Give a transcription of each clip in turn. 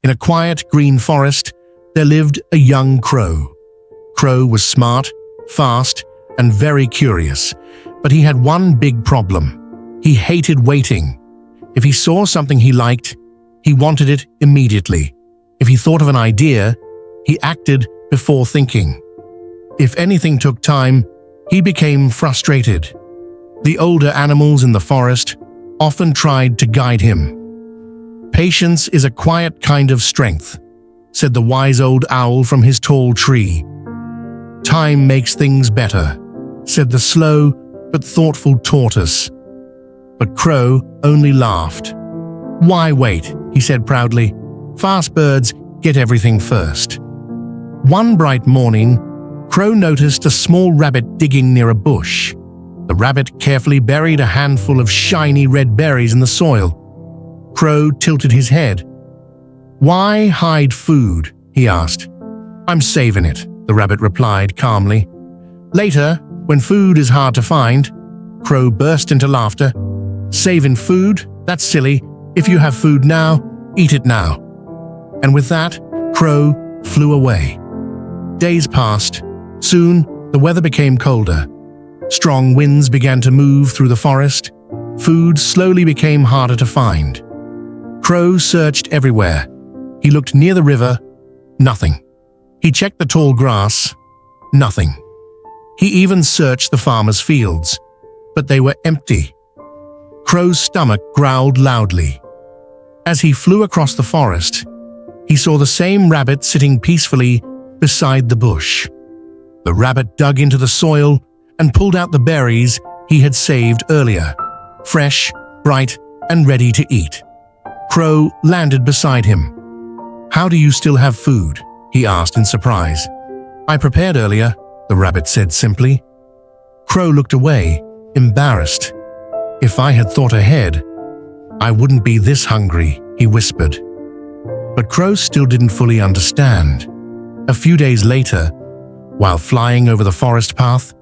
In a quiet green forest, there lived a young crow. Crow was smart, fast, and very curious, but he had one big problem. He hated waiting. If he saw something he liked, he wanted it immediately. If he thought of an idea, he acted before thinking. If anything took time, he became frustrated. The older animals in the forest often tried to guide him. "Patience is a quiet kind of strength," said the wise old owl from his tall tree. "Time makes things better," said the slow but thoughtful tortoise. But Crow only laughed. "Why wait?" he said proudly. "Fast birds get everything first." One bright morning, Crow noticed a small rabbit digging near a bush. The rabbit carefully buried a handful of shiny red berries in the soil. Crow tilted his head. "Why hide food?" he asked. "I'm saving it," the rabbit replied calmly. Later, when food is hard to find, Crow burst into laughter. "Saving food? That's silly. If you have food now, eat it now." And with that, Crow flew away. Days passed. Soon, the weather became colder. Strong winds began to move through the forest. Food slowly became harder to find. Crow searched everywhere. He looked near the river. Nothing. He checked the tall grass. Nothing. He even searched the farmer's fields, but they were empty. Crow's stomach growled loudly. As he flew across the forest, he saw the same rabbit sitting peacefully beside the bush. The rabbit dug into the soil and pulled out the berries he had saved earlier, fresh, bright, and ready to eat. Crow landed beside him. "How do you still have food?" he asked in surprise. "I prepared earlier," the rabbit said simply. Crow looked away, embarrassed. "If I had thought ahead, I wouldn't be this hungry," he whispered. But Crow still didn't fully understand. A few days later, while flying over the forest path,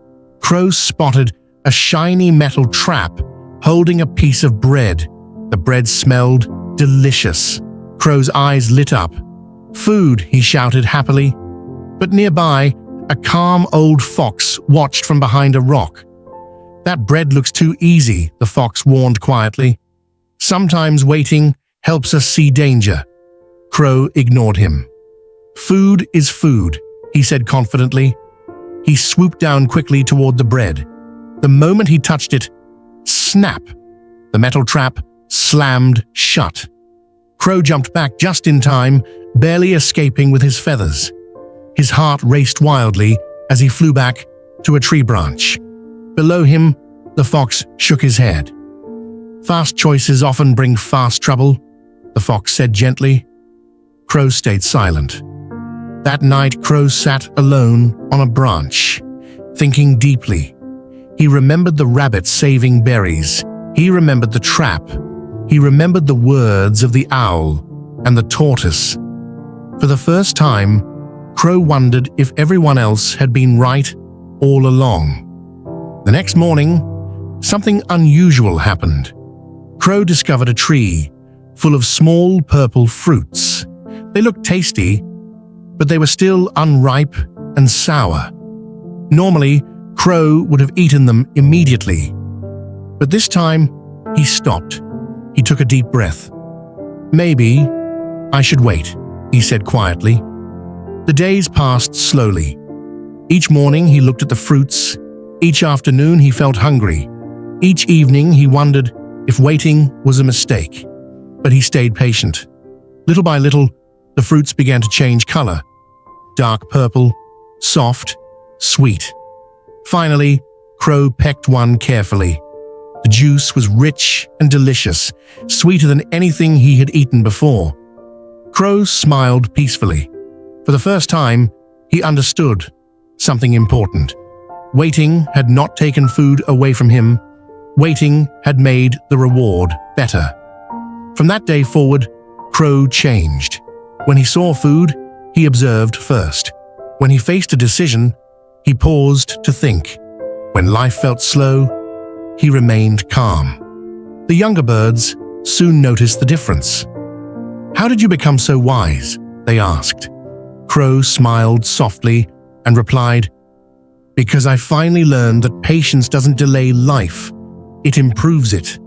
Crow spotted a shiny metal trap holding a piece of bread. The bread smelled delicious. Crow's eyes lit up. "Food," he shouted happily. But nearby, a calm old fox watched from behind a rock. "That bread looks too easy," the fox warned quietly. "Sometimes waiting helps us see danger." Crow ignored him. "Food is food," he said confidently. He swooped down quickly toward the bread. The moment he touched it, snap! The metal trap slammed shut. Crow jumped back just in time, barely escaping with his feathers. His heart raced wildly as he flew back to a tree branch. Below him, the fox shook his head. "Fast choices often bring fast trouble," the fox said gently. Crow stayed silent. That night, Crow sat alone on a branch, thinking deeply. He remembered the rabbit saving berries. He remembered the trap. He remembered the words of the owl and the tortoise. For the first time, Crow wondered if everyone else had been right all along. The next morning, something unusual happened. Crow discovered a tree full of small purple fruits. They looked tasty, but they were still unripe and sour. Normally, Crow would have eaten them immediately. But this time, he stopped. He took a deep breath. "Maybe I should wait," he said quietly. The days passed slowly. Each morning, he looked at the fruits. Each afternoon, he felt hungry. Each evening, he wondered if waiting was a mistake. But he stayed patient. Little by little, the fruits began to change color. Dark purple, soft, sweet. Finally, Crow pecked one carefully. The juice was rich and delicious, sweeter than anything he had eaten before. Crow smiled peacefully. For the first time, he understood something important. Waiting had not taken food away from him. Waiting had made the reward better. From that day forward, Crow changed. When he saw food, he observed first. When he faced a decision, he paused to think. When life felt slow, he remained calm. The younger birds soon noticed the difference. "How did you become so wise?" they asked. Crow smiled softly and replied, "Because I finally learned that patience doesn't delay life, it improves it."